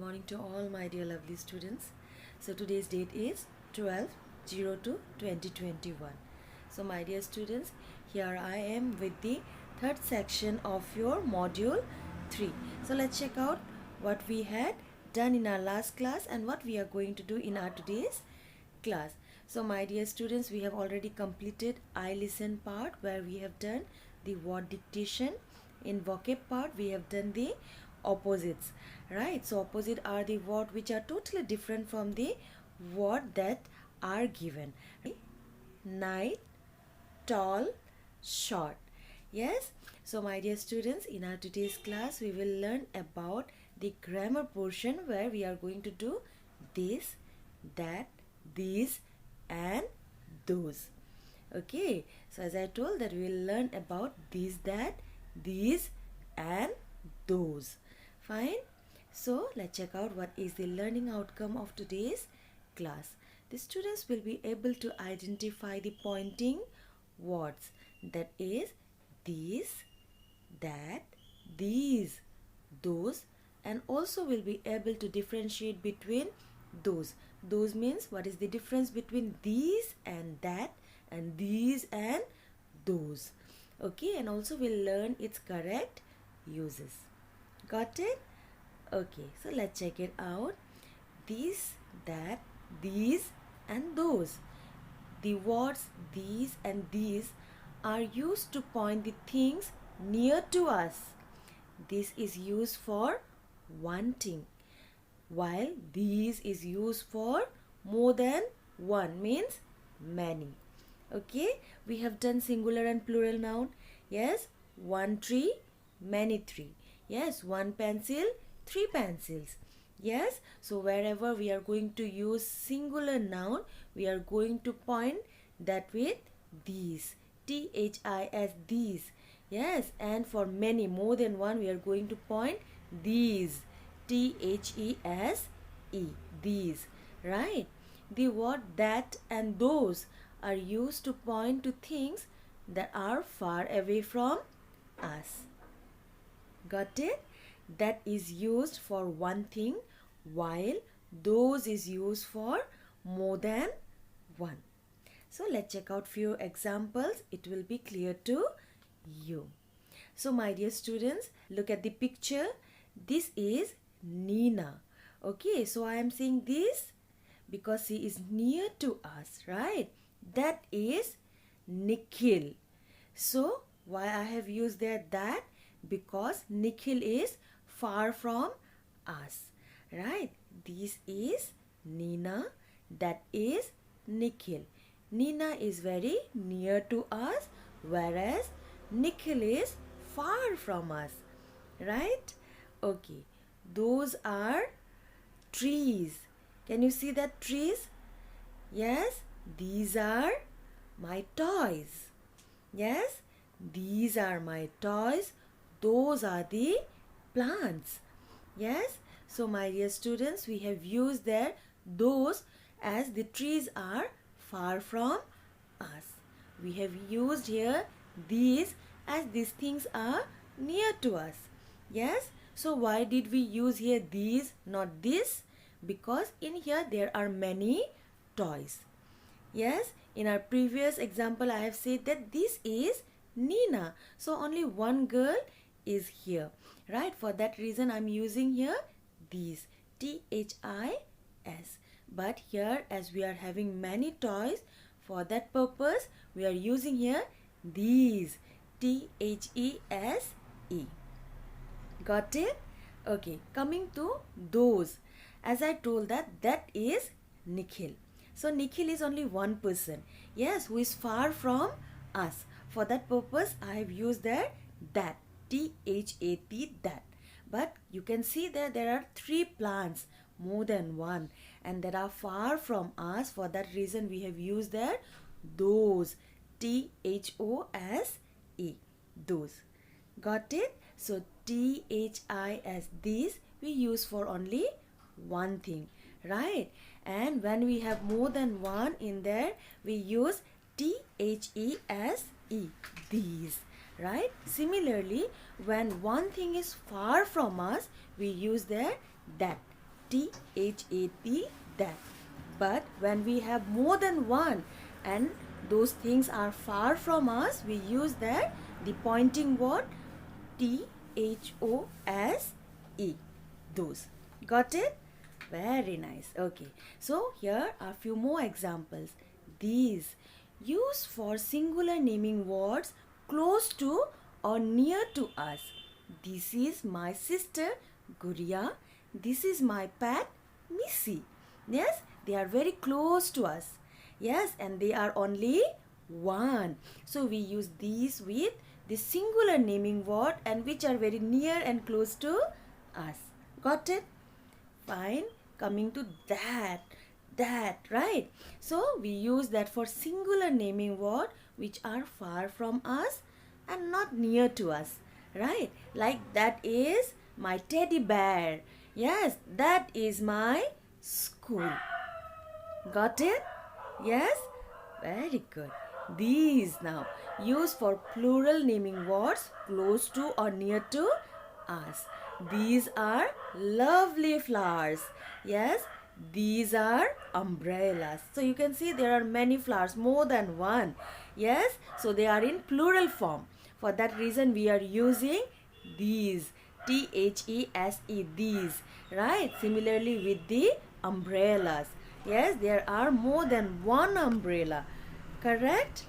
morning to all my dear lovely students. So today's date is 12/02/2021. So my dear students, here I am with the third section of your module 3. So let's check out what we had done in our last class and what we are going to do in our today's class. So my dear students, we have already completed I listen part where we have done the word dictation. In vocab part we have done the opposites, right? So opposite are the word which are totally different from the word that are given. Night, tall, short. Yes, so my dear students, in our today's class we will learn about the grammar portion where we are going to do this, that, these and those. Okay, so as I told that we will learn about this, that, these and those. Fine. So let's check out what is the learning outcome of today's class. The students will be able to identify the pointing words, that is these, that, these, those, and also will be able to differentiate between those. Those means what is the difference between these and that and these and those. Okay, and also we'll learn its correct uses. Got it? Okay, so let's check it out. These, that, these and those. The words these and these are used to point the things near to us. This is used for one thing, while these is used for more than one, means many. Okay, we have done singular and plural noun. Yes, one tree, many tree. Yes, one pencil, three pencils. Yes, so wherever we are going to use singular noun, we are going to point that with these, this, these. Yes, and for many, more than one, we are going to point these, these, these, right? The word that and those are used to point to things that are far away from us. Got it? That is used for one thing, while those is used for more than one. So let's check out few examples. It will be clear to you. So my dear students, look at the picture. This is Nina. Okay, so I am saying this because she is near to us, right? That is Nikhil. So why I have used there that? Because Nikhil is far from us, right? This is Nina, that is Nikhil. Nina is very near to us, whereas Nikhil is far from us, right? Okay, those are trees. Can you see that trees? Yes, these are my toys. Yes, these are my toys. Those are the plants. Yes, so my dear students, we have used there those as the trees are far from us. We have used here these as these things are near to us. Yes, so why did we use here these, not this? Because in here there are many toys. Yes, in our previous example I have said that this is Nina. So only one girl is here, right? For that reason I'm using here these, this. But here as we are having many toys, for that purpose we are using here these, these. Got it? Okay, coming to those. As I told that is Nikhil. So Nikhil is only one person. Yes, who is far from us. For that purpose I have used there that, that, that. But you can see that there are three plants, more than one, and that are far from us. For that reason we have used there those, those, those. Got it? So this, these we use for only one thing, right? And when we have more than one in there, we use these, these, right? Similarly, when one thing is far from us, we use there that, T-H-A-T, that. But when we have more than one and those things are far from us, we use that the pointing word T-H-O-S-E, those. Got it? Very nice. Okay, so here are few more examples. These, use for singular naming words close to or near to us. This is my sister Guria. This is my pet Missy. Yes, they are very close to us. Yes, and they are only one. So we use these with the singular naming word and which are very near and close to us. Got it? Fine. Coming to that, right? So we use that for singular naming word which are far from us and not near to us, right? Like that is my teddy bear. Yes, that is my school. Got it? Yes? Very good. These now, use for plural naming words close to or near to us. These are lovely flowers. Yes, these are umbrellas. So you can see there are many flowers, more than one. Yes, so they are in plural form. For that reason we are using these, T-H-E-S-E, these, right? Similarly with the umbrellas. Yes, there are more than one umbrella. Correct?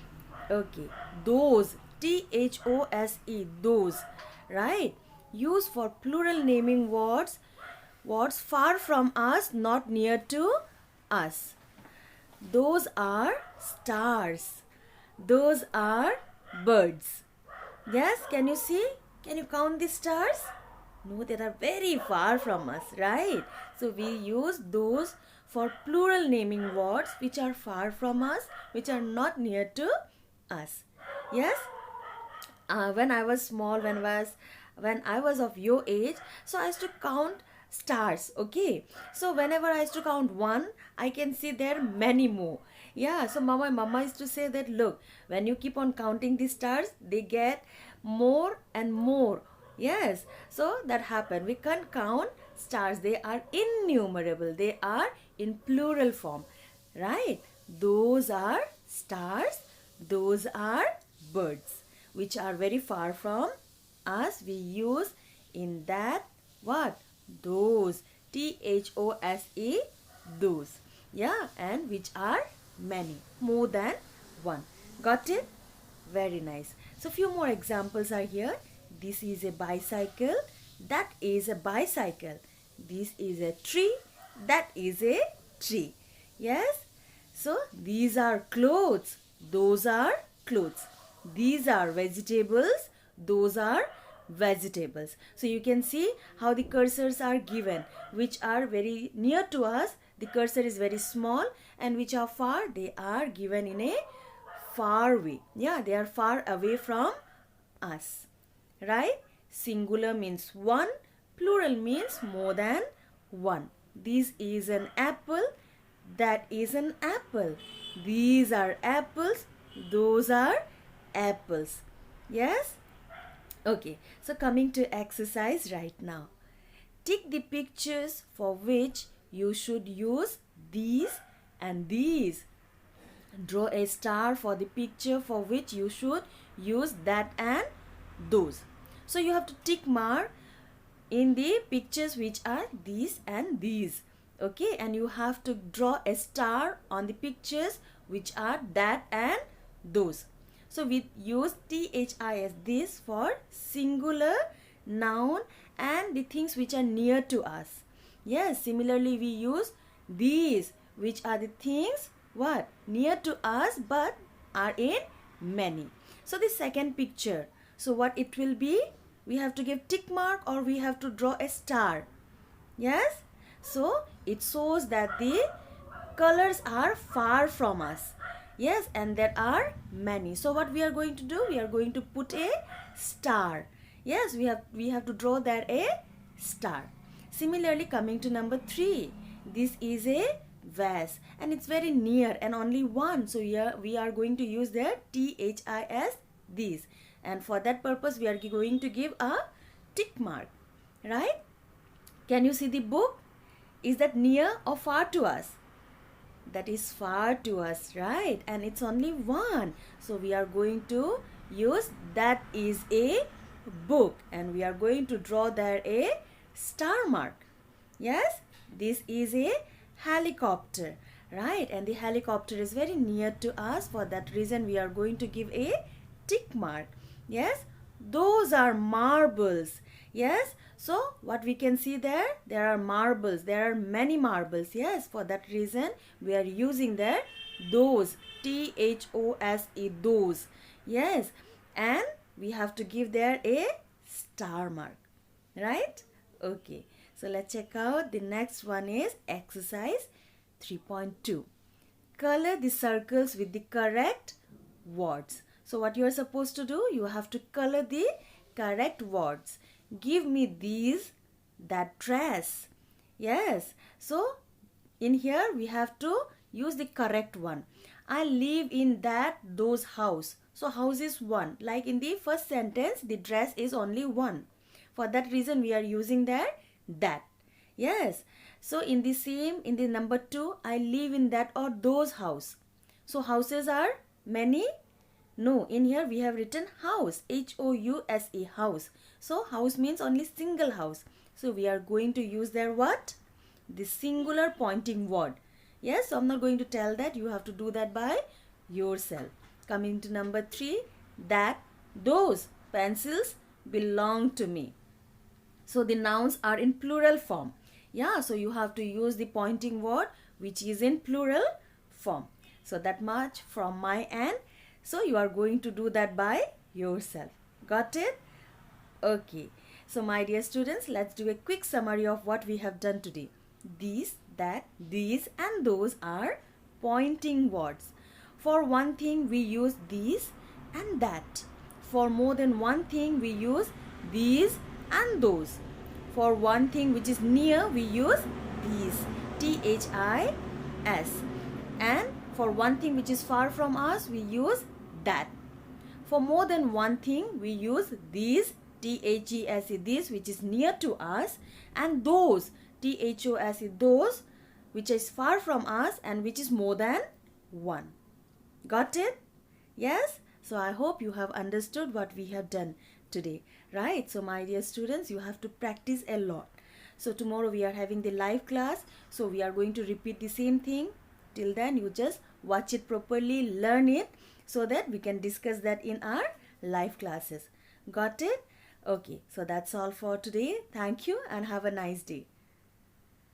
Okay, those, T-H-O-S-E, those, right? Use for plural naming words far from us, not near to us. Those are stars. Those are birds. Yes, can you see? Can you count the stars? No, they are very far from us, right? So we use those for plural naming words which are far from us, which are not near to us. Yes? When I was small, when I was of your age, so I used to count stars. Okay, so whenever I used to count one, I can see there are many more. Yeah, so mama used to say that, look, when you keep on counting the stars, they get more and more. Yes, so that happened. We can't count stars. They are innumerable. They are in plural form, right? Those are stars. Those are birds, which are very far from us. We use in that what? Those, T-H-O-S-E, those. Yeah, and which are many, more than one. Got it? Very nice. So few more examples are here. This is a bicycle. That is a bicycle. This is a tree. That is a tree. Yes? So these are clothes. Those are clothes. These are vegetables. Those are vegetables. So you can see how the cursors are given, which are very near to us, the cursor is very small, and which are far, they are given in a far way. Yeah, they are far away from us, right? Singular means one, plural means more than one. This is an apple. That is an apple. These are apples. Those are apples. Yes? Okay, so coming to exercise right now. Tick the pictures for which you should use these and these. Draw a star for the picture for which you should use that and those. So you have to tick mark in the pictures which are these and these. Okay, and you have to draw a star on the pictures which are that and those. So we use THIS, this, for singular, noun and the things which are near to us. Yes, similarly we use these, which are the things what? Near to us but are in many. So the second picture, so what it will be? We have to give tick mark or we have to draw a star. Yes? So it shows that the colors are far from us. Yes, and there are many. So what we are going to do? We are going to put a star. Yes, we have to draw there a star. Similarly, coming to number 3. This is a vase and it's very near and only one. So here we are going to use there THIS, these. And for that purpose, we are going to give a tick mark. Right? Can you see the book? Is that near or far to us? That is far to us, right? And it's only one. So we are going to use that is a book, and we are going to draw there a star mark. Yes, this is a helicopter, right? And the helicopter is very near to us. For that reason, we are going to give a tick mark. Yes, those are marbles. Yes, so what we can see there are marbles. There are many marbles. Yes, for that reason, we are using there those, those, those. Yes, and we have to give there a star mark, right? Okay, so let's check out the next one is exercise 3.2. Color the circles with the correct words. So what you are supposed to do, you have to color the correct words. Give me these, that dress. Yes, so in here we have to use the correct one. I live in those house. So house is one. Like in the first sentence, the dress is only one. For that reason, we are using that. Yes. So in the number 2, I live in that or those house. So houses are many? No, in here we have written house, H-O-U-S-E, house. So house means only single house. So we are going to use there what? The singular pointing word. Yes, so I'm not going to tell that. You have to do that by yourself. Coming to number 3, that those pencils belong to me. So the nouns are in plural form. Yeah, so you have to use the pointing word which is in plural form. So that much from my end. So you are going to do that by yourself. Got it? Okay. So my dear students, let's do a quick summary of what we have done today. These, that, these and those are pointing words. For one thing we use these and that. For more than one thing we use these and those. For one thing which is near we use these, T-H-I-S. And for one thing which is far from us we use that. For more than one thing we use these, T-H-E-S-E, these which is near to us, and those, T-H-O-S-E, those which is far from us and which is more than one. Got it? Yes? So I hope you have understood what we have done today, right? So my dear students, you have to practice a lot. So tomorrow we are having the live class. So we are going to repeat the same thing. Till then, you just watch it properly, learn it, so that we can discuss that in our live classes. Got it? Okay, so that's all for today. Thank you and have a nice day.